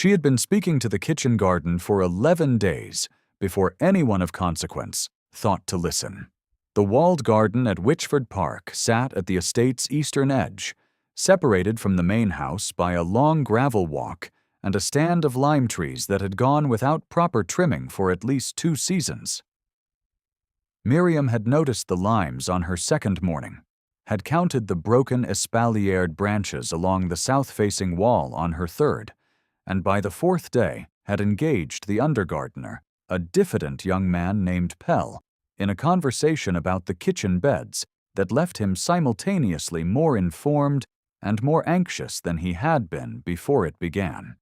She had been speaking to the kitchen garden for 11 days before anyone of consequence thought to listen. The walled garden at Witchford Park sat at the estate's eastern edge, separated from the main house by a long gravel walk and a stand of lime trees that had gone without proper trimming for at least 2 seasons. Miriam had noticed the limes on her second morning, had counted the broken espaliered branches along the south-facing wall on her third, and by the 4th day had engaged the undergardener, a diffident young man named Pell, in a conversation about the kitchen beds that left him simultaneously more informed and more anxious than he had been before it began.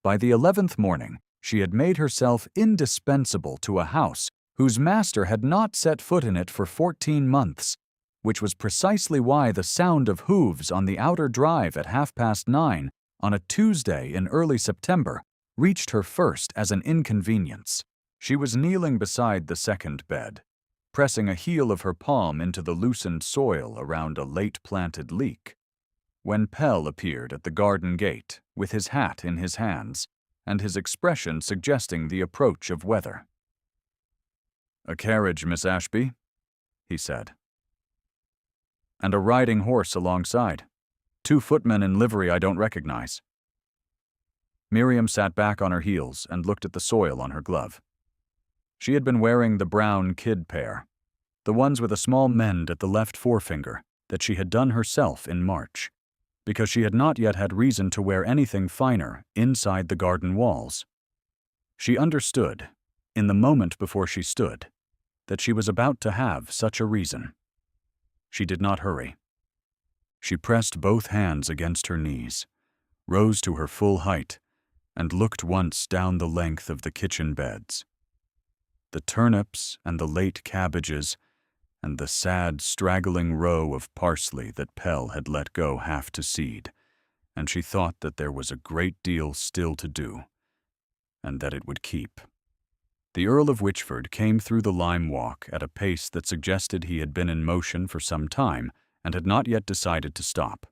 By the 11th morning, she had made herself indispensable to a house whose master had not set foot in it for 14 months, which was precisely why the sound of hooves on the outer drive at 9:30 on a Tuesday in early September reached her first as an inconvenience. She was kneeling beside the second bed, pressing a heel of her palm into the loosened soil around a late-planted leek, when Pell appeared at the garden gate with his hat in his hands and his expression suggesting the approach of weather. "A carriage, Miss Ashby," he said. "And a riding horse alongside. 2 footmen in livery I don't recognize." Miriam sat back on her heels and looked at the soil on her glove. She had been wearing the brown kid pair, the ones with a small mend at the left forefinger that she had done herself in March, because she had not yet had reason to wear anything finer inside the garden walls. She understood, in the moment before she stood, that she was about to have such a reason. She did not hurry. She pressed both hands against her knees, rose to her full height, and looked once down the length of the kitchen beds. The turnips and the late cabbages and the sad, straggling row of parsley that Pell had let go half to seed, and she thought that there was a great deal still to do, and that it would keep. The Earl of Witchford came through the lime walk at a pace that suggested he had been in motion for some time and had not yet decided to stop.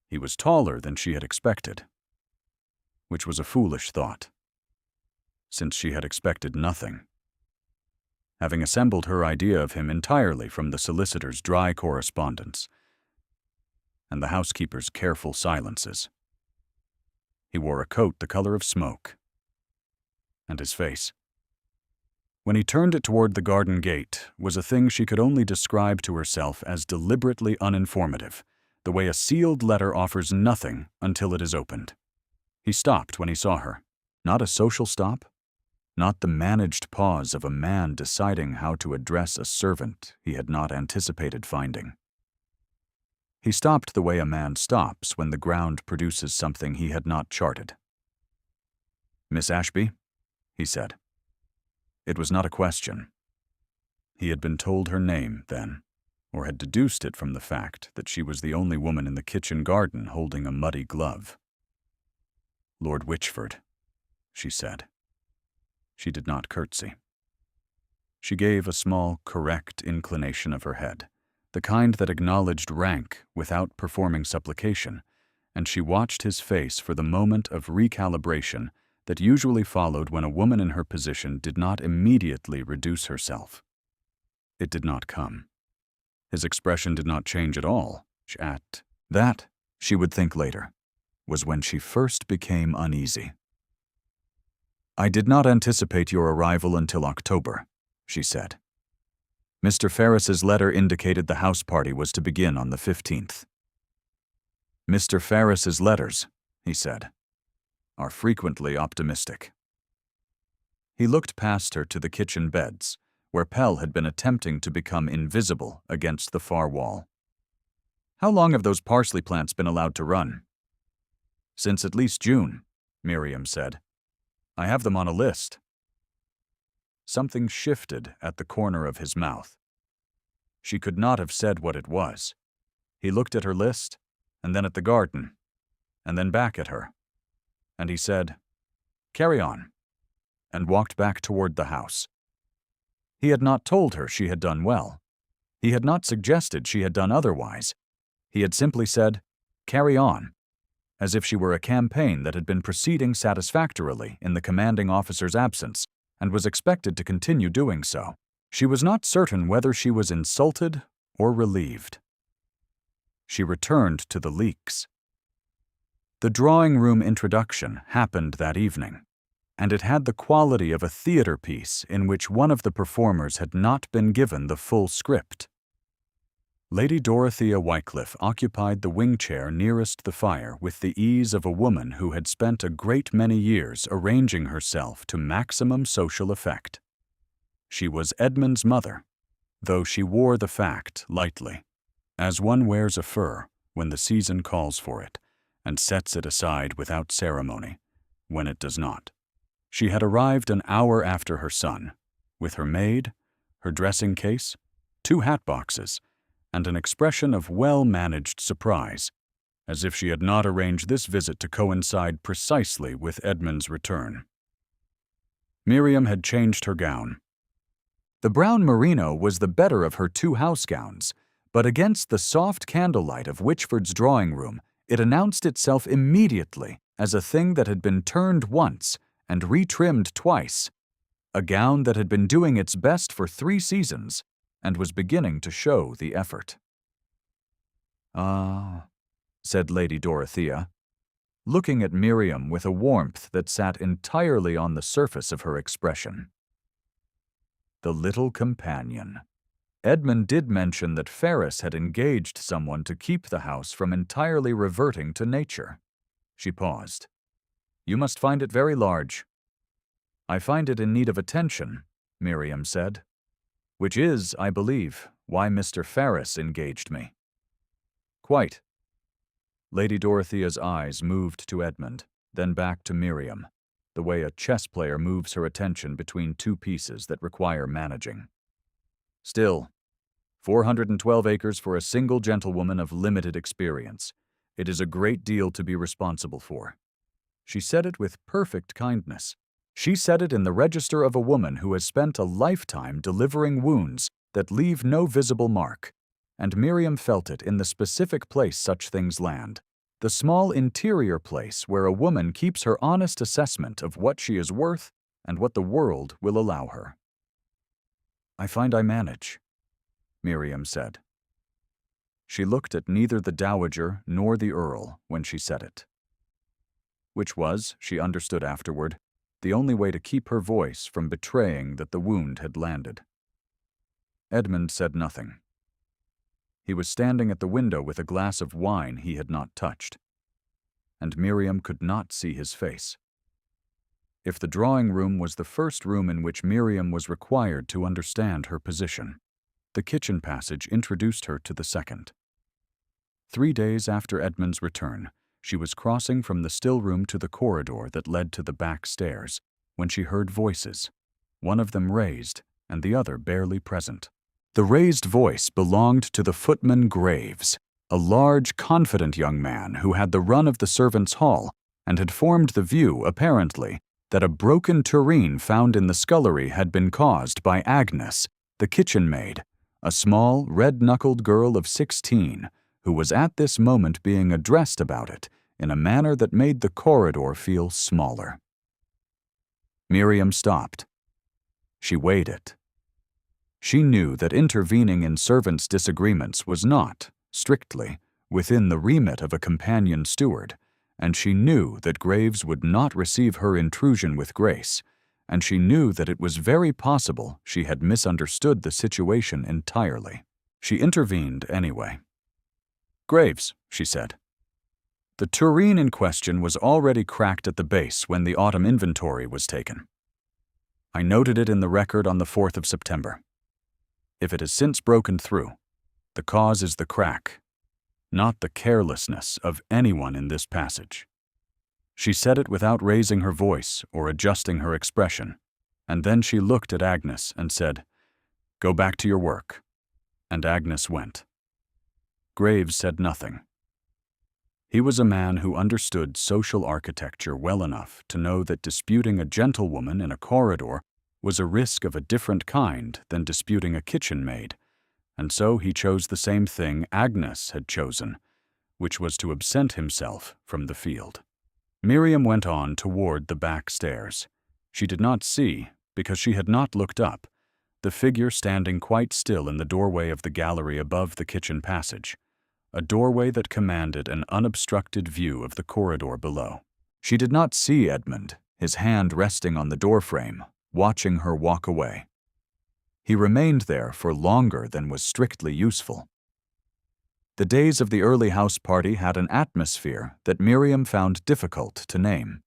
He was taller than she had expected, which was a foolish thought, since she had expected nothing. Having assembled her idea of him entirely from the solicitor's dry correspondence and the housekeeper's careful silences. He wore a coat the color of smoke, and his face, when he turned it toward the garden gate, was a thing she could only describe to herself as deliberately uninformative, the way a sealed letter offers nothing until it is opened. He stopped when he saw her. Not a social stop, not the managed pause of a man deciding how to address a servant he had not anticipated finding. He stopped the way a man stops when the ground produces something he had not charted. "Miss Ashby," he said. It was not a question. He had been told her name then, or had deduced it from the fact that she was the only woman in the kitchen garden holding a muddy glove. "Lord Witchford," she said. She did not curtsy. She gave a small, correct inclination of her head, the kind that acknowledged rank without performing supplication, and she watched his face for the moment of recalibration that usually followed when a woman in her position did not immediately reduce herself. It did not come. His expression did not change at all. That, she would think later, was when she first became uneasy. "I did not anticipate your arrival until October," she said. "Mr. Ferris's letter indicated the house party was to begin on the 15th. "Mr. Ferris's letters," he said, "are frequently optimistic." He looked past her to the kitchen beds, where Pell had been attempting to become invisible against the far wall. "How long have those parsley plants been allowed to run?" "Since at least June," Miriam said. "I have them on a list." Something shifted at the corner of his mouth. She could not have said what it was. He looked at her list, and then at the garden, and then back at her. And he said, "Carry on," and walked back toward the house. He had not told her she had done well. He had not suggested she had done otherwise. He had simply said, "Carry on," as if she were a campaign that had been proceeding satisfactorily in the commanding officer's absence and was expected to continue doing so. She was not certain whether she was insulted or relieved. She returned to the leaks. The drawing room introduction happened that evening, and it had the quality of a theater piece in which one of the performers had not been given the full script. Lady Dorothea Wycliffe occupied the wing chair nearest the fire with the ease of a woman who had spent a great many years arranging herself to maximum social effect. She was Edmund's mother, though she wore the fact lightly, as one wears a fur when the season calls for it and sets it aside without ceremony when it does not. She had arrived an hour after her son, with her maid, her dressing case, 2 hat boxes, and an expression of well-managed surprise, as if she had not arranged this visit to coincide precisely with Edmund's return. Miriam had changed her gown. The brown merino was the better of her 2 house gowns, but against the soft candlelight of Witchford's drawing room, it announced itself immediately as a thing that had been turned once and retrimmed twice, a gown that had been doing its best for 3 seasons and was beginning to show the effort. "Ah," said Lady Dorothea, looking at Miriam with a warmth that sat entirely on the surface of her expression. The little companion. Edmund did mention that Ferris had engaged someone to keep the house from entirely reverting to nature. She paused. "You must find it very large." "I find it in need of attention," Miriam said. "Which is, I believe, why Mr. Ferris engaged me." "Quite." Lady Dorothea's eyes moved to Edmund, then back to Miriam, the way a chess player moves her attention between 2 pieces that require managing. "Still, 412 acres for a single gentlewoman of limited experience. It is a great deal to be responsible for." She said it with perfect kindness. She said it in the register of a woman who has spent a lifetime delivering wounds that leave no visible mark, and Miriam felt it in the specific place such things land, the small interior place where a woman keeps her honest assessment of what she is worth and what the world will allow her. "I find I manage," Miriam said. She looked at neither the Dowager nor the Earl when she said it, which was, she understood afterward, the only way to keep her voice from betraying that the wound had landed. Edmund said nothing. He was standing at the window with a glass of wine he had not touched, and Miriam could not see his face. If the drawing room was the first room in which Miriam was required to understand her position, the kitchen passage introduced her to the second. 3 days after Edmund's return, she was crossing from the still room to the corridor that led to the back stairs when she heard voices, one of them raised and the other barely present. The raised voice belonged to the footman Graves, a large, confident young man who had the run of the servants' hall and had formed the view, apparently, that a broken tureen found in the scullery had been caused by Agnes, the kitchen maid, a small, red-knuckled girl of 16, who was at this moment being addressed about it in a manner that made the corridor feel smaller. Miriam stopped. She weighed it. She knew that intervening in servants' disagreements was not, strictly, within the remit of a companion steward, and she knew that Graves would not receive her intrusion with grace, and she knew that it was very possible she had misunderstood the situation entirely. She intervened anyway. "Graves," she said. "The tureen in question was already cracked at the base when the autumn inventory was taken. I noted it in the record on the 4th of September. If it has since broken through, the cause is the crack, not the carelessness of anyone in this passage." She said it without raising her voice or adjusting her expression, and then she looked at Agnes and said, "Go back to your work." And Agnes went. Graves said nothing. He was a man who understood social architecture well enough to know that disputing a gentlewoman in a corridor was a risk of a different kind than disputing a kitchen maid, and so he chose the same thing Agnes had chosen, which was to absent himself from the field. Miriam went on toward the back stairs. She did not see, because she had not looked up, the figure standing quite still in the doorway of the gallery above the kitchen passage, a doorway that commanded an unobstructed view of the corridor below. She did not see Edmund, his hand resting on the doorframe, watching her walk away. He remained there for longer than was strictly useful. The days of the early house party had an atmosphere that Miriam found difficult to name.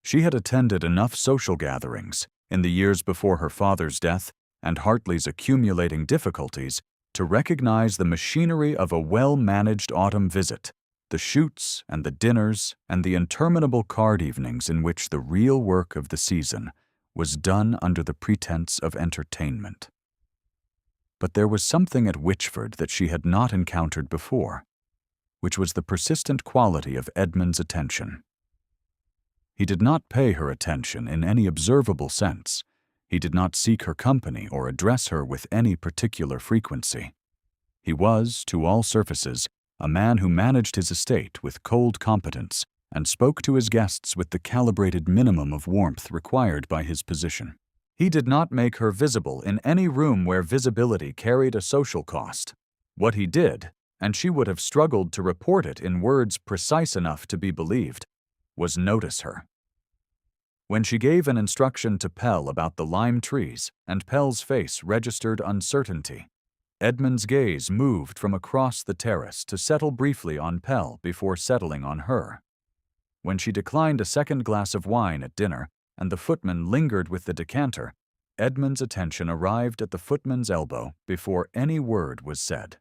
She had attended enough social gatherings in the years before her father's death and Hartley's accumulating difficulties to recognize the machinery of a well-managed autumn visit, the shoots and the dinners and the interminable card evenings in which the real work of the season was done under the pretense of entertainment. But there was something at Witchford that she had not encountered before, which was the persistent quality of Edmund's attention. He did not pay her attention in any observable sense. He did not seek her company or address her with any particular frequency. He was, to all surfaces, a man who managed his estate with cold competence and spoke to his guests with the calibrated minimum of warmth required by his position. He did not make her visible in any room where visibility carried a social cost. What he did, and she would have struggled to report it in words precise enough to be believed, was notice her. When she gave an instruction to Pell about the lime trees, and Pell's face registered uncertainty, Edmund's gaze moved from across the terrace to settle briefly on Pell before settling on her. When she declined a second glass of wine at dinner, and the footman lingered with the decanter, Edmund's attention arrived at the footman's elbow before any word was said.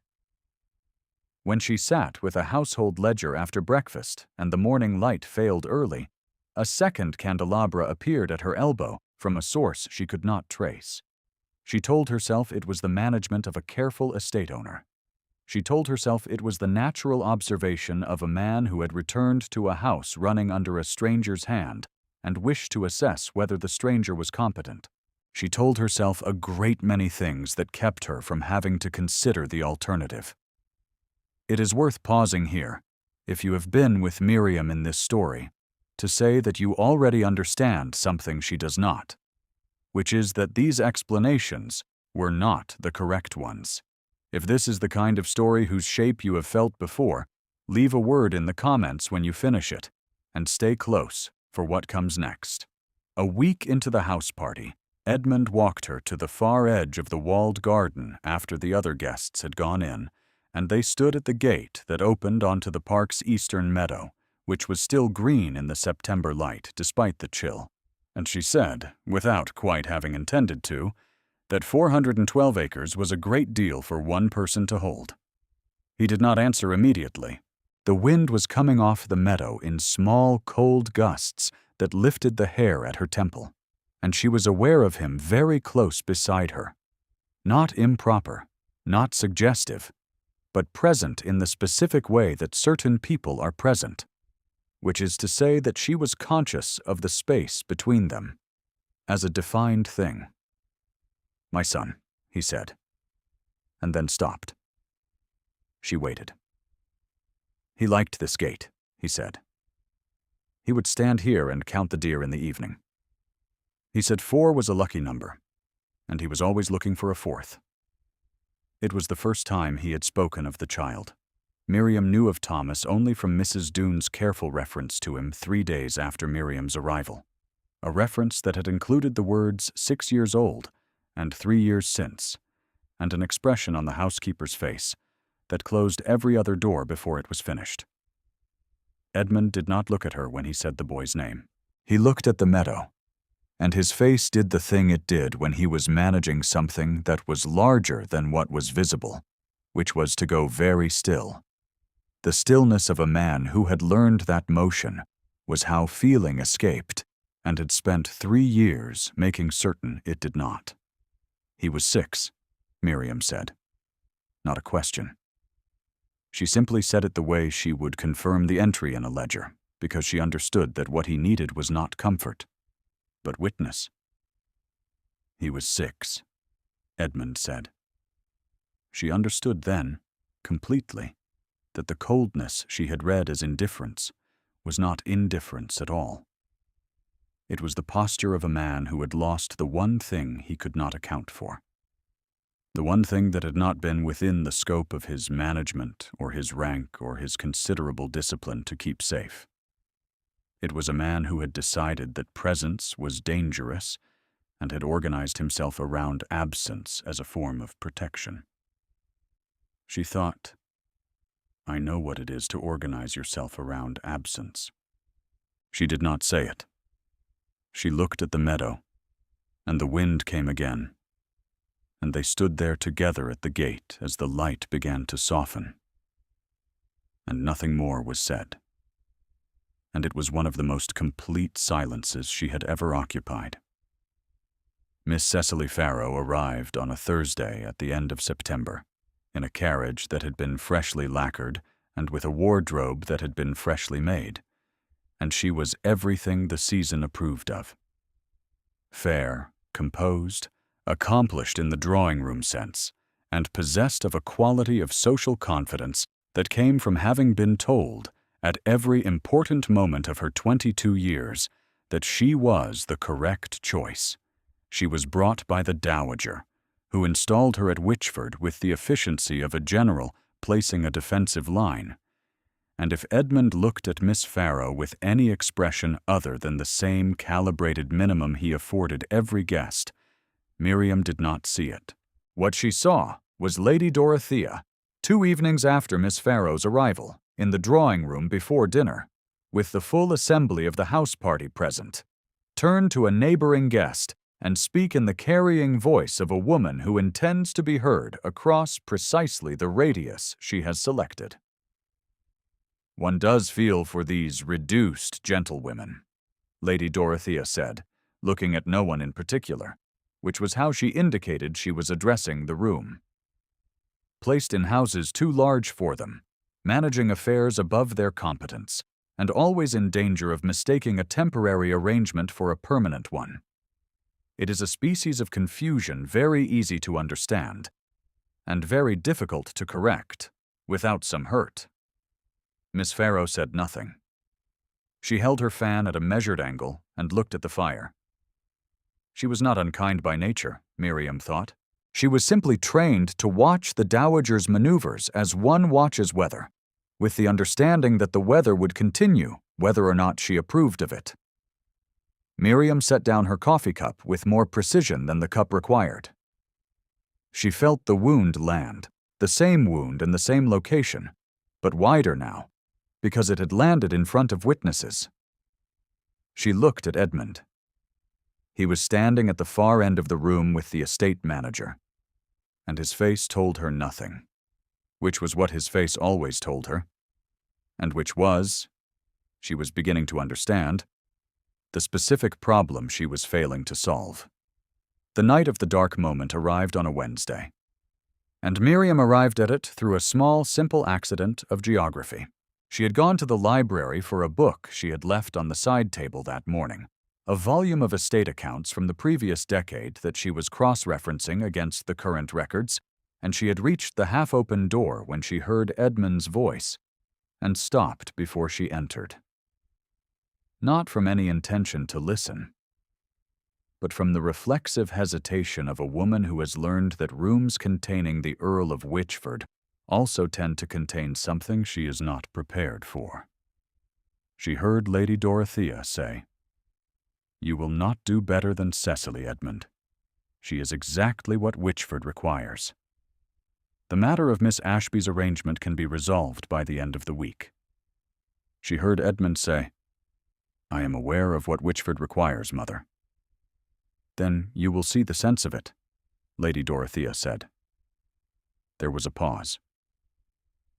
When she sat with a household ledger after breakfast and the morning light failed early, a second candelabra appeared at her elbow from a source she could not trace. She told herself it was the management of a careful estate owner. She told herself it was the natural observation of a man who had returned to a house running under a stranger's hand and wished to assess whether the stranger was competent. She told herself a great many things that kept her from having to consider the alternative. It is worth pausing here, if you have been with Miriam in this story, to say that you already understand something she does not, which is that these explanations were not the correct ones. If this is the kind of story whose shape you have felt before, leave a word in the comments when you finish it, and stay close for what comes next. A week into the house party, Edmund walked her to the far edge of the walled garden after the other guests had gone in, and they stood at the gate that opened onto the park's eastern meadow, which was still green in the September light despite the chill. And she said, without quite having intended to, that 412 acres was a great deal for one person to hold. He did not answer immediately. The wind was coming off the meadow in small, cold gusts that lifted the hair at her temple, and she was aware of him very close beside her. Not improper, not suggestive, but present in the specific way that certain people are present, which is to say that she was conscious of the space between them, as a defined thing. "My son," he said, and then stopped. She waited. He liked this gate, he said. He would stand here and count the deer in the evening. He said 4 was a lucky number, and he was always looking for a 4th. It was the first time he had spoken of the child. Miriam knew of Thomas only from Mrs. Doone's careful reference to him 3 days after Miriam's arrival, a reference that had included the words 6 years old and 3 years since, and an expression on the housekeeper's face that closed every other door before it was finished. Edmund did not look at her when he said the boy's name. He looked at the meadow, and his face did the thing it did when he was managing something that was larger than what was visible, which was to go very still. The stillness of a man who had learned that motion was how feeling escaped and had spent 3 years making certain it did not. He was 6, Miriam said. Not a question. She simply said it the way she would confirm the entry in a ledger, because she understood that what he needed was not comfort, but witness. He was 6, Edmund said. She understood then, completely. that the coldness she had read as indifference was not indifference at all. It was the posture of a man who had lost the one thing he could not account for, the one thing that had not been within the scope of his management or his rank or his considerable discipline to keep safe. It was a man who had decided that presence was dangerous and had organized himself around absence as a form of protection. She thought, "I know what it is to organize yourself around absence." She did not say it. She looked at the meadow, and the wind came again, and they stood there together at the gate as the light began to soften. And nothing more was said. And it was one of the most complete silences she had ever occupied. Miss Cecily Farrow arrived on a Thursday at the end of September, in a carriage that had been freshly lacquered and with a wardrobe that had been freshly made, and she was everything the season approved of. Fair, composed, accomplished in the drawing-room sense, and possessed of a quality of social confidence that came from having been told, at every important moment of her 22 years, that she was the correct choice. She was brought by the Dowager, who installed her at Witchford with the efficiency of a general placing a defensive line. And if Edmund looked at Miss Farrow with any expression other than the same calibrated minimum he afforded every guest, Miriam did not see it. What she saw was Lady Dorothea, 2 evenings after Miss Farrow's arrival, in the drawing-room before dinner, with the full assembly of the house party present, turn to a neighboring guest and speak in the carrying voice of a woman who intends to be heard across precisely the radius she has selected. "One does feel for these reduced gentlewomen," Lady Dorothea said, looking at no one in particular, which was how she indicated she was addressing the room. "Placed in houses too large for them, managing affairs above their competence, and always in danger of mistaking a temporary arrangement for a permanent one. It is a species of confusion very easy to understand, and very difficult to correct, without some hurt." Miss Farrow said nothing. She held her fan at a measured angle and looked at the fire. She was not unkind by nature, Miriam thought. She was simply trained to watch the Dowager's maneuvers as one watches weather, with the understanding that the weather would continue whether or not she approved of it. Miriam set down her coffee cup with more precision than the cup required. She felt the wound land, the same wound in the same location, but wider now, because it had landed in front of witnesses. She looked at Edmund. He was standing at the far end of the room with the estate manager, and his face told her nothing, which was what his face always told her, and which was, she was beginning to understand, the specific problem she was failing to solve. The night of the dark moment arrived on a Wednesday, and Miriam arrived at it through a small, simple accident of geography. She had gone to the library for a book she had left on the side table that morning, a volume of estate accounts from the previous decade that she was cross-referencing against the current records, and she had reached the half-open door when she heard Edmund's voice, and stopped before she entered. Not from any intention to listen, but from the reflexive hesitation of a woman who has learned that rooms containing the Earl of Witchford also tend to contain something she is not prepared for. She heard Lady Dorothea say, "You will not do better than Cecily, Edmund. She is exactly what Witchford requires. The matter of Miss Ashby's arrangement can be resolved by the end of the week." She heard Edmund say, "I am aware of what Witchford requires, Mother." "Then you will see the sense of it," Lady Dorothea said. There was a pause.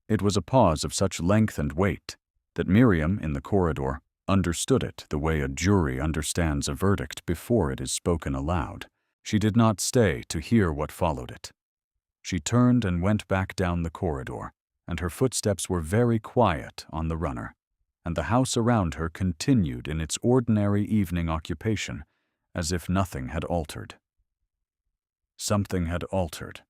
It was a pause of such length and weight that Miriam, in the corridor, understood it the way a jury understands a verdict before it is spoken aloud. She did not stay to hear what followed it. She turned and went back down the corridor, and her footsteps were very quiet on the runner, and the house around her continued in its ordinary evening occupation, as if nothing had altered. Something had altered.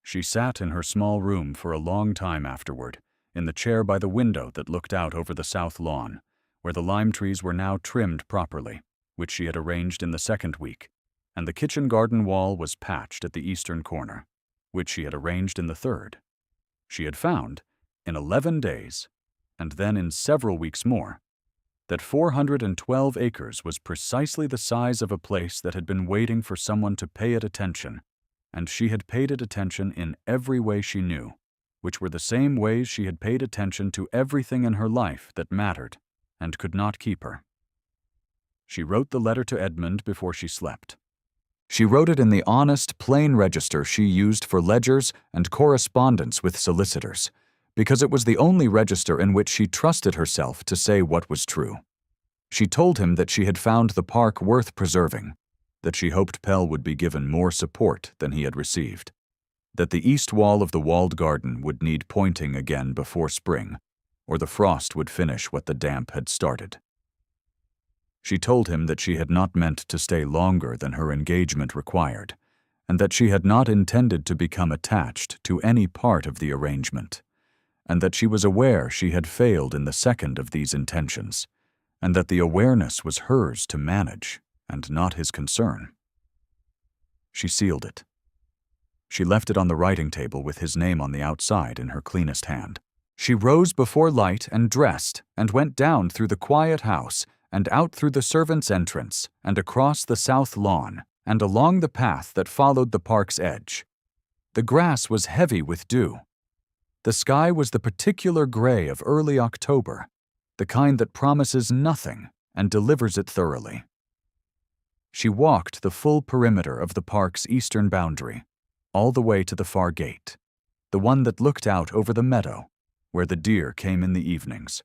She sat in her small room for a long time afterward, in the chair by the window that looked out over the south lawn, where the lime trees were now trimmed properly, which she had arranged in the second week, and the kitchen garden wall was patched at the eastern corner, which she had arranged in the third. She had found, in 11 days, and then in several weeks more, that 412 acres was precisely the size of a place that had been waiting for someone to pay it attention, and she had paid it attention in every way she knew, which were the same ways she had paid attention to everything in her life that mattered and could not keep her. She wrote the letter to Edmund before she slept. She wrote it in the honest, plain register she used for ledgers and correspondence with solicitors, because it was the only register in which she trusted herself to say what was true. She told him that she had found the park worth preserving, that she hoped Pell would be given more support than he had received, that the east wall of the walled garden would need pointing again before spring, or the frost would finish what the damp had started. She told him that she had not meant to stay longer than her engagement required, and that she had not intended to become attached to any part of the arrangement, and that she was aware she had failed in the second of these intentions, and that the awareness was hers to manage and not his concern. She sealed it. She left it on the writing table with his name on the outside in her cleanest hand. She rose before light and dressed and went down through the quiet house and out through the servants' entrance and across the south lawn and along the path that followed the park's edge. The grass was heavy with dew. The sky was the particular gray of early October, the kind that promises nothing and delivers it thoroughly. She walked the full perimeter of the park's eastern boundary, all the way to the far gate, the one that looked out over the meadow, where the deer came in the evenings,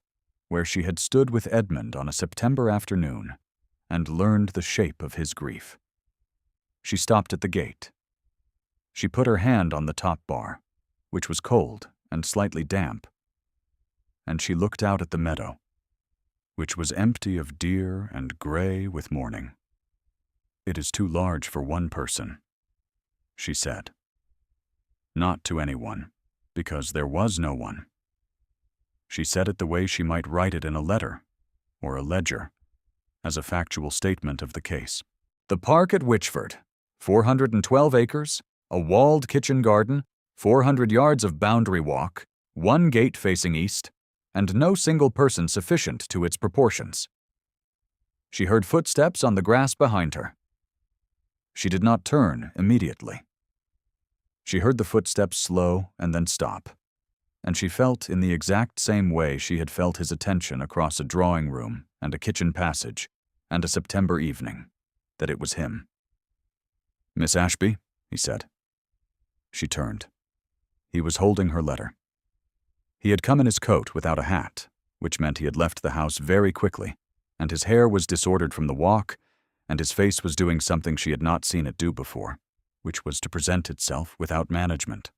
where she had stood with Edmund on a September afternoon and learned the shape of his grief. She stopped at the gate. She put her hand on the top bar, which was cold and slightly damp, and she looked out at the meadow, which was empty of deer and gray with morning. "It is too large for one person," she said. Not to anyone, because there was no one. She said it the way she might write it in a letter, or a ledger, as a factual statement of the case. The park at Witchford, 412 acres, a walled kitchen garden, 400 yards of boundary walk, one gate facing east, and no single person sufficient to its proportions. She heard footsteps on the grass behind her. She did not turn immediately. She heard the footsteps slow and then stop, and she felt in the exact same way she had felt his attention across a drawing room and a kitchen passage and a September evening, that it was him. "Miss Ashby," he said. She turned. He was holding her letter. He had come in his coat without a hat, which meant he had left the house very quickly, and his hair was disordered from the walk, and his face was doing something she had not seen it do before, which was to present itself without management.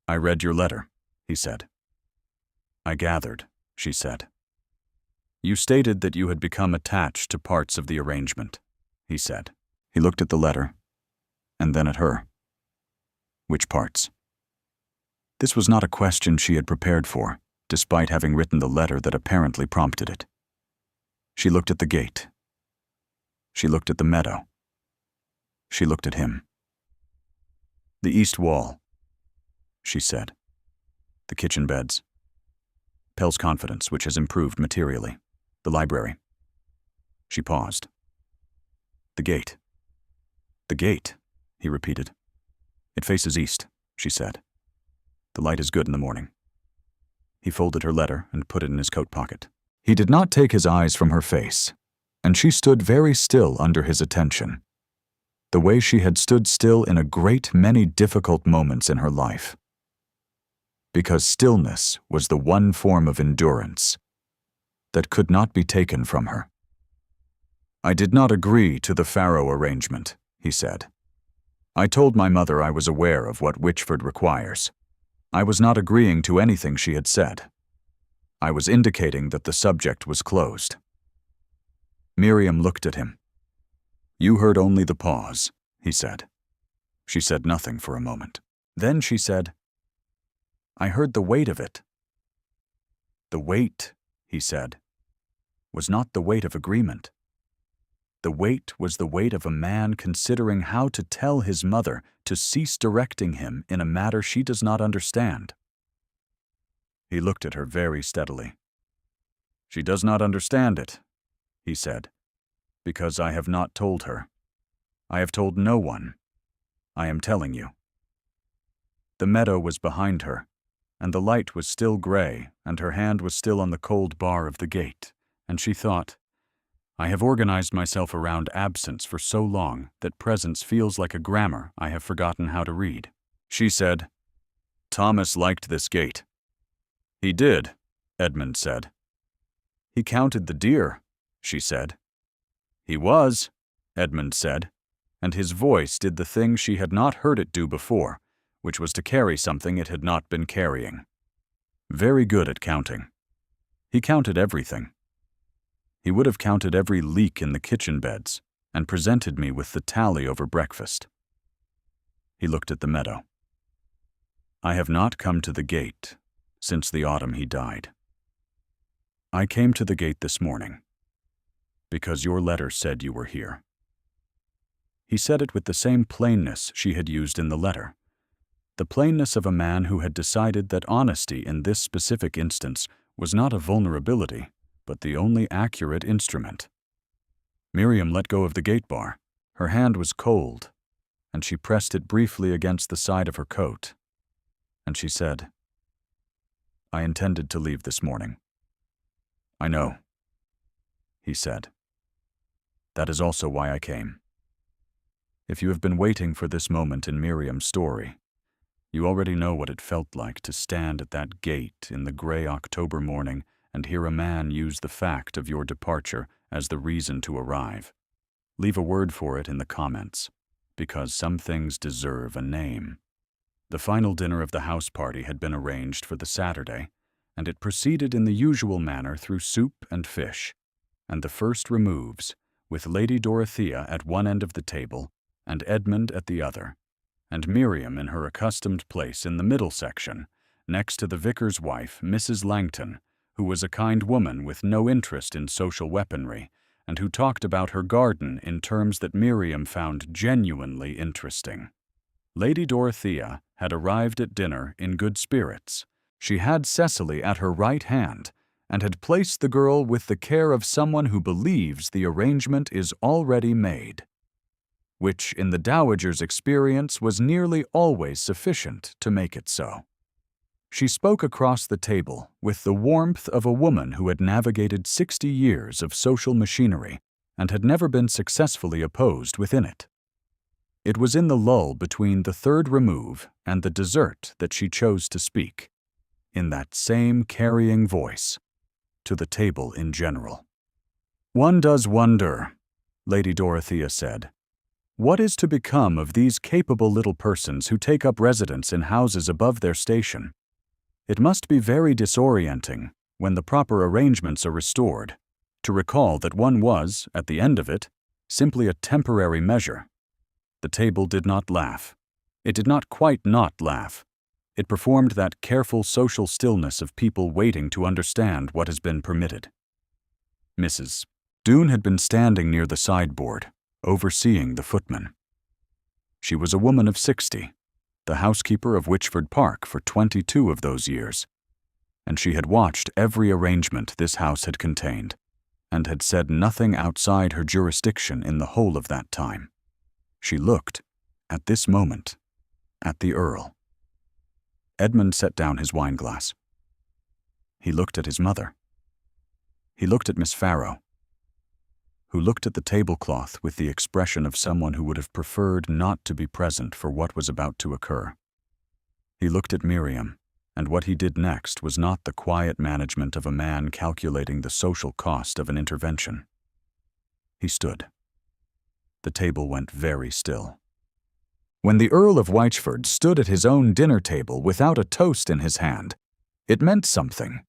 "I read your letter," he said. "I gathered," she said. "You stated that you had become attached to parts of the arrangement," he said. He looked at the letter, and then at her. "Which parts?" This was not a question she had prepared for, despite having written the letter that apparently prompted it. She looked at the gate. She looked at the meadow. She looked at him. "The east wall," she said. "The kitchen beds. Pell's confidence, which has improved materially. The library." She paused. "The gate." "The gate," he repeated. "It faces east," she said. "The light is good in the morning." He folded her letter and put it in his coat pocket. He did not take his eyes from her face, and she stood very still under his attention, the way she had stood still in a great many difficult moments in her life. Because stillness was the one form of endurance that could not be taken from her. "I did not agree to the Farrow arrangement," he said. "I told my mother I was aware of what Witchford requires. I was not agreeing to anything she had said. I was indicating that the subject was closed." Miriam looked at him. "You heard only the pause," he said. She said nothing for a moment. Then she said, "I heard the weight of it." The weight, he said, was not the weight of agreement. The weight was the weight of a man considering how to tell his mother to cease directing him in a matter she does not understand. He looked at her very steadily. "She does not understand it," he said, "because I have not told her. I have told no one. I am telling you." The meadow was behind her, and the light was still gray, and her hand was still on the cold bar of the gate, and she thought, "I have organized myself around absence for so long that presence feels like a grammar I have forgotten how to read." She said, "Thomas liked this gate." "He did," Edmund said. "He counted the deer," she said. "He was," Edmund said, and his voice did the thing she had not heard it do before, which was to carry something it had not been carrying. Very good at counting. He counted everything. He would have counted every leak in the kitchen beds and presented me with the tally over breakfast. He looked at the meadow. "I have not come to the gate since the autumn he died. I came to the gate this morning because your letter said you were here." He said it with the same plainness she had used in the letter, the plainness of a man who had decided that honesty in this specific instance was not a vulnerability, but the only accurate instrument. Miriam let go of the gate bar. Her hand was cold, and she pressed it briefly against the side of her coat. And she said, "I intended to leave this morning." "I know," he said. "That is also why I came. If you have been waiting for this moment in Miriam's story, you already know what it felt like to stand at that gate in the gray October morning and hear a man use the fact of your departure as the reason to arrive. Leave a word for it in the comments, because some things deserve a name. The final dinner of the house party had been arranged for the Saturday, and it proceeded in the usual manner through soup and fish, and the first removes, with Lady Dorothea at one end of the table and Edmund at the other, and Miriam in her accustomed place in the middle section, next to the vicar's wife, Mrs. Langton, who was a kind woman with no interest in social weaponry, and who talked about her garden in terms that Miriam found genuinely interesting. Lady Dorothea had arrived at dinner in good spirits. She had Cecily at her right hand, and had placed the girl with the care of someone who believes the arrangement is already made, which in the dowager's experience was nearly always sufficient to make it so. She spoke across the table with the warmth of a woman who had navigated 60 years of social machinery and had never been successfully opposed within it. It was in the lull between the third remove and the dessert that she chose to speak, in that same carrying voice, to the table in general. "One does wonder," Lady Dorothea said, "what is to become of these capable little persons who take up residence in houses above their station? It must be very disorienting, when the proper arrangements are restored, to recall that one was, at the end of it, simply a temporary measure." The table did not laugh. It did not quite not laugh. It performed that careful social stillness of people waiting to understand what has been permitted. Mrs. Doone had been standing near the sideboard, overseeing the footman. She was a woman of 60, the housekeeper of Witchford Park for 22 of those years, and she had watched every arrangement this house had contained, and had said nothing outside her jurisdiction in the whole of that time. She looked, at this moment, at the Earl. Edmund set down his wineglass. He looked at his mother. He looked at Miss Farrow, who looked at the tablecloth with the expression of someone who would have preferred not to be present for what was about to occur. He looked at Miriam, and what he did next was not the quiet management of a man calculating the social cost of an intervention. He stood. The table went very still. When the Earl of Wychford stood at his own dinner table without a toast in his hand, it meant something,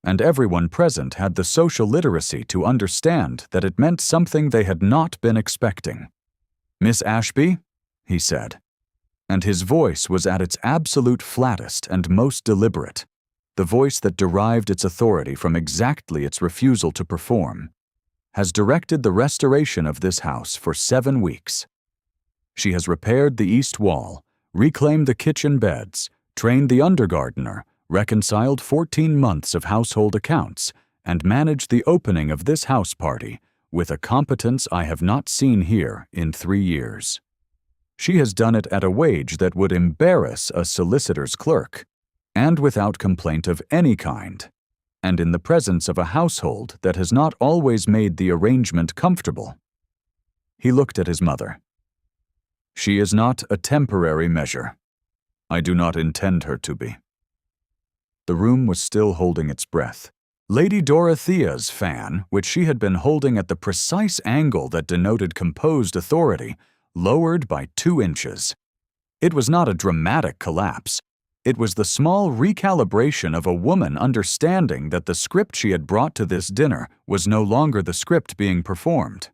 and everyone present had the social literacy to understand that it meant something they had not been expecting. "Miss Ashby," he said, and his voice was at its absolute flattest and most deliberate, the voice that derived its authority from exactly its refusal to perform, has directed the restoration of this house for 7 weeks. She has repaired the east wall, reclaimed the kitchen beds, trained the undergardener, reconciled 14 months of household accounts, and managed the opening of this house party with a competence I have not seen here in 3 years. She has done it at a wage that would embarrass a solicitor's clerk, and without complaint of any kind, and in the presence of a household that has not always made the arrangement comfortable. He looked at his mother. She is not a temporary measure. I do not intend her to be. The room was still holding its breath. Lady Dorothea's fan, which she had been holding at the precise angle that denoted composed authority, lowered by 2 inches. It was not a dramatic collapse. It was the small recalibration of a woman understanding that the script she had brought to this dinner was no longer the script being performed.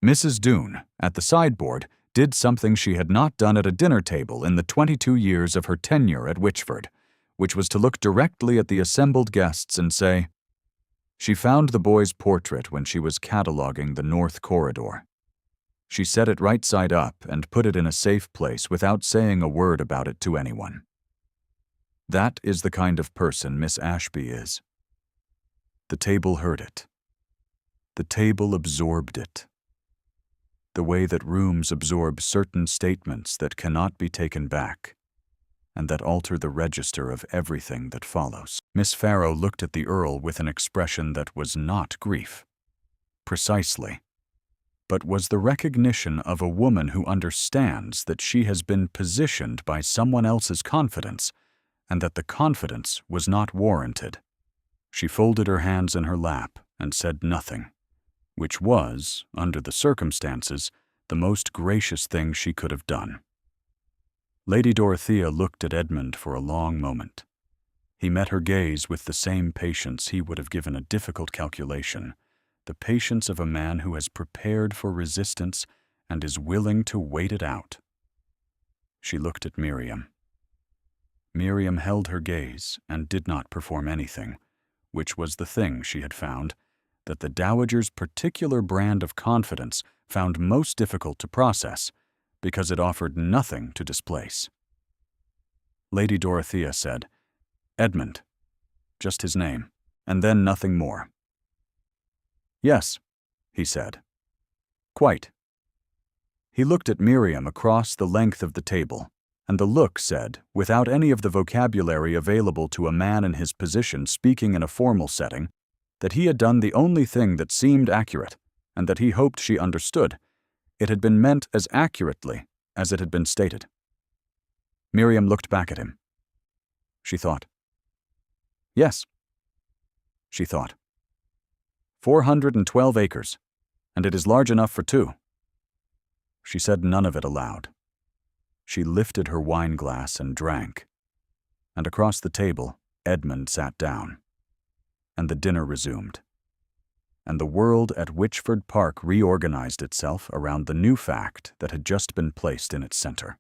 Mrs. Doone, at the sideboard, did something she had not done at a dinner table in the 22 years of her tenure at Witchford, which was to look directly at the assembled guests and say, she found the boy's portrait when she was cataloguing the north corridor. She set it right side up and put it in a safe place without saying a word about it to anyone. That is the kind of person Miss Ashby is. The table heard it. The table absorbed it. The way that rooms absorb certain statements that cannot be taken back, and that alter the register of everything that follows. Miss Farrow looked at the Earl with an expression that was not grief. Precisely. But was the recognition of a woman who understands that she has been positioned by someone else's confidence, and that the confidence was not warranted. She folded her hands in her lap and said nothing, which was, under the circumstances, the most gracious thing she could have done. Lady Dorothea looked at Edmund for a long moment. He met her gaze with the same patience he would have given a difficult calculation, the patience of a man who has prepared for resistance and is willing to wait it out. She looked at Miriam. Miriam held her gaze and did not perform anything, which was the thing she had found, that the dowager's particular brand of confidence found most difficult to process, because it offered nothing to displace. Lady Dorothea said, Edmund, just his name, and then nothing more. Yes, he said. Quite. He looked at Miriam across the length of the table, and the look said, without any of the vocabulary available to a man in his position speaking in a formal setting, that he had done the only thing that seemed accurate, and that he hoped she understood. It had been meant as accurately as it had been stated. Miriam looked back at him. She thought. Yes, she thought. 412 acres, and it is large enough for 2. She said none of it aloud. She lifted her wine glass and drank, and across the table Edmund sat down, and the dinner resumed, and the world at Witchford Park reorganized itself around the new fact that had just been placed in its center.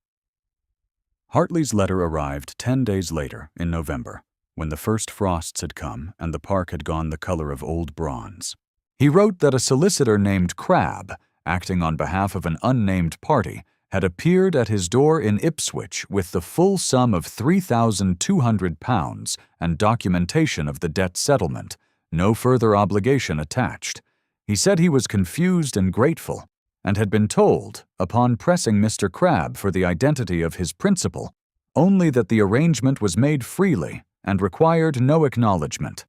Hartley's letter arrived 10 days later, in November, when the first frosts had come and the park had gone the color of old bronze. He wrote that a solicitor named Crabbe, acting on behalf of an unnamed party, had appeared at his door in Ipswich with the full sum of £3,200 and documentation of the debt settlement, no further obligation attached. He said he was confused and grateful, and had been told, upon pressing Mr. Crabbe for the identity of his principal, only that the arrangement was made freely and required no acknowledgement.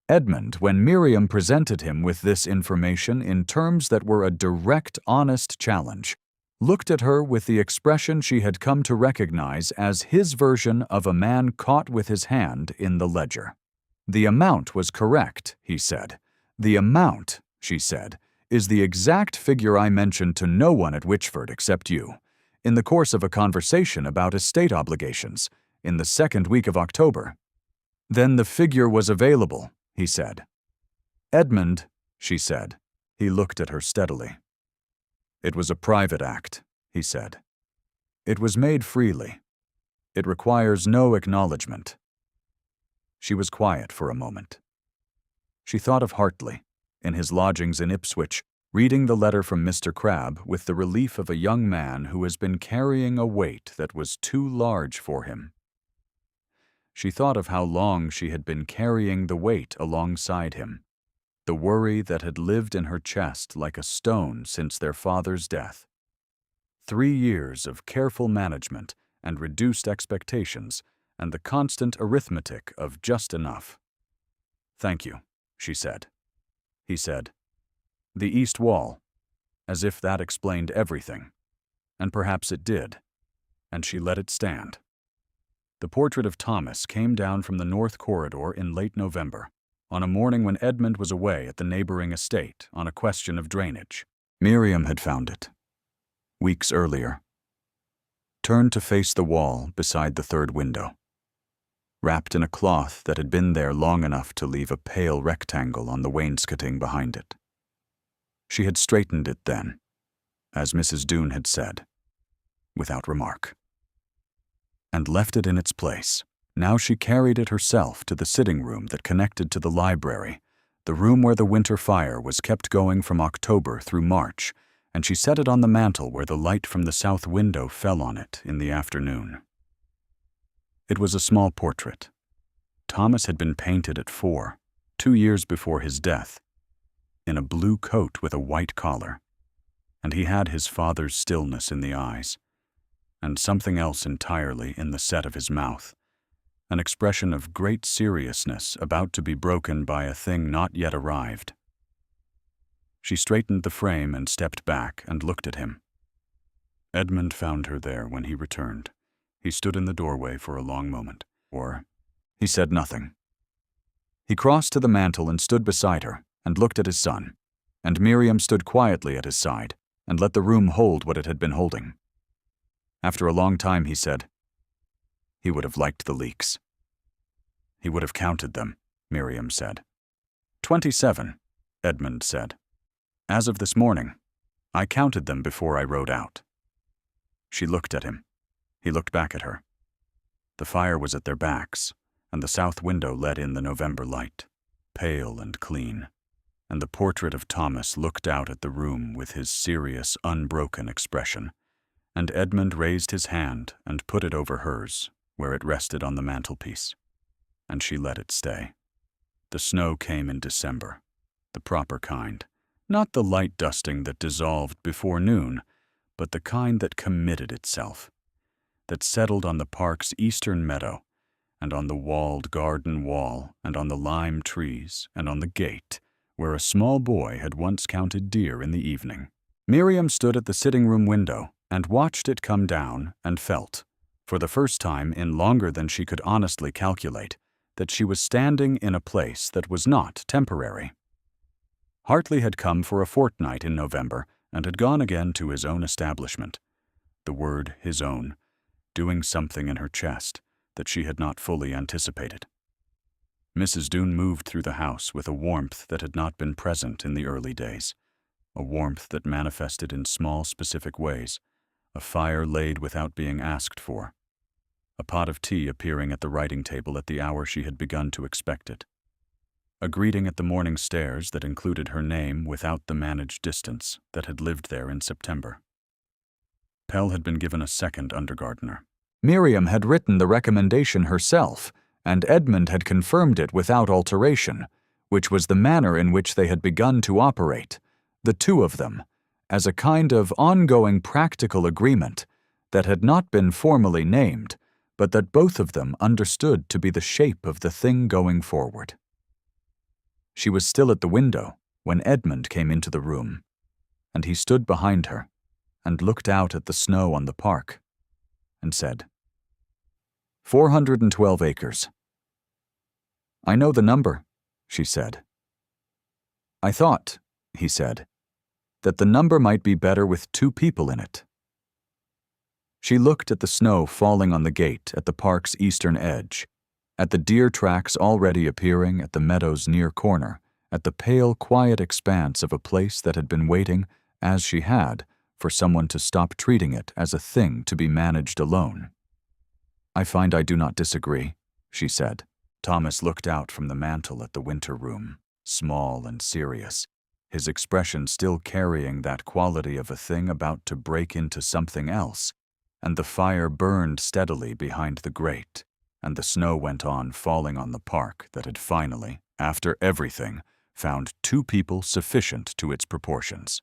Edmund, when Miriam presented him with this information in terms that were a direct, honest challenge, looked at her with the expression she had come to recognize as his version of a man caught with his hand in the ledger. The amount was correct, he said. The amount, she said, is the exact figure I mentioned to no one at Witchford except you, in the course of a conversation about estate obligations, in the 2nd week of October. Then the figure was available, he said. Edmund, she said. He looked at her steadily. It was a private act, he said. It was made freely. It requires no acknowledgement. She was quiet for a moment. She thought of Hartley, in his lodgings in Ipswich, reading the letter from Mr. Crabbe with the relief of a young man who has been carrying a weight that was too large for him. She thought of how long she had been carrying the weight alongside him, the worry that had lived in her chest like a stone since their father's death. 3 years of careful management and reduced expectations, and the constant arithmetic of just enough. "Thank you," she said. He said, "The east wall," as if that explained everything. And perhaps it did, and she let it stand. The portrait of Thomas came down from the north corridor in late November, on a morning when Edmund was away at the neighboring estate on a question of drainage. Miriam had found it, weeks earlier, turned to face the wall beside the third window, wrapped in a cloth that had been there long enough to leave a pale rectangle on the wainscoting behind it. She had straightened it then, as Mrs. Doone had said, without remark, and left it in its place. Now she carried it herself to the sitting room that connected to the library, the room where the winter fire was kept going from October through March, and she set it on the mantel where the light from the south window fell on it in the afternoon. It was a small portrait. Thomas had been painted at 4, 2 years before his death, in a blue coat with a white collar, and he had his father's stillness in the eyes, and something else entirely in the set of his mouth, an expression of great seriousness about to be broken by a thing not yet arrived. She straightened the frame and stepped back and looked at him. Edmund found her there when he returned. He stood in the doorway for a long moment, he said nothing. He crossed to the mantel and stood beside her and looked at his son, and Miriam stood quietly at his side and let the room hold what it had been holding. After a long time he said, "He would have liked the leaks." "He would have counted them," Miriam said. 27, Edmund said. "As of this morning, I counted them before I rode out." She looked at him. He looked back at her. The fire was at their backs, and the south window let in the November light, pale and clean, and the portrait of Thomas looked out at the room with his serious, unbroken expression, and Edmund raised his hand and put it over hers, where it rested on the mantelpiece, and she let it stay. The snow came in December, the proper kind, not the light dusting that dissolved before noon, but the kind that committed itself, that settled on the park's eastern meadow, and on the walled garden wall, and on the lime trees, and on the gate, where a small boy had once counted deer in the evening. Miriam stood at the sitting-room window and watched it come down and felt, for the first time in longer than she could honestly calculate, that she was standing in a place that was not temporary. Hartley had come for a fortnight in November and had gone again to his own establishment, the word his own, doing something in her chest that she had not fully anticipated. Mrs. Doone moved through the house with a warmth that had not been present in the early days, a warmth that manifested in small specific ways, a fire laid without being asked for, a pot of tea appearing at the writing table at the hour she had begun to expect it, a greeting at the morning stairs that included her name without the managed distance that had lived there in September. Pell had been given a second undergardener. Miriam had written the recommendation herself, and Edmund had confirmed it without alteration, which was the manner in which they had begun to operate, the two of them, as a kind of ongoing practical agreement that had not been formally named, but that both of them understood to be the shape of the thing going forward. She was still at the window when Edmund came into the room, and he stood behind her and looked out at the snow on the park and said, 412 acres. "I know the number," she said. "I thought," he said, "that the number might be better with 2 people in it." She looked at the snow falling on the gate at the park's eastern edge, at the deer tracks already appearing at the meadow's near corner, at the pale, quiet expanse of a place that had been waiting, as she had, for someone to stop treating it as a thing to be managed alone. "I find I do not disagree," she said. Thomas looked out from the mantel at the winter room, small and serious, his expression still carrying that quality of a thing about to break into something else, and the fire burned steadily behind the grate, and the snow went on falling on the park that had finally, after everything, found two people sufficient to its proportions.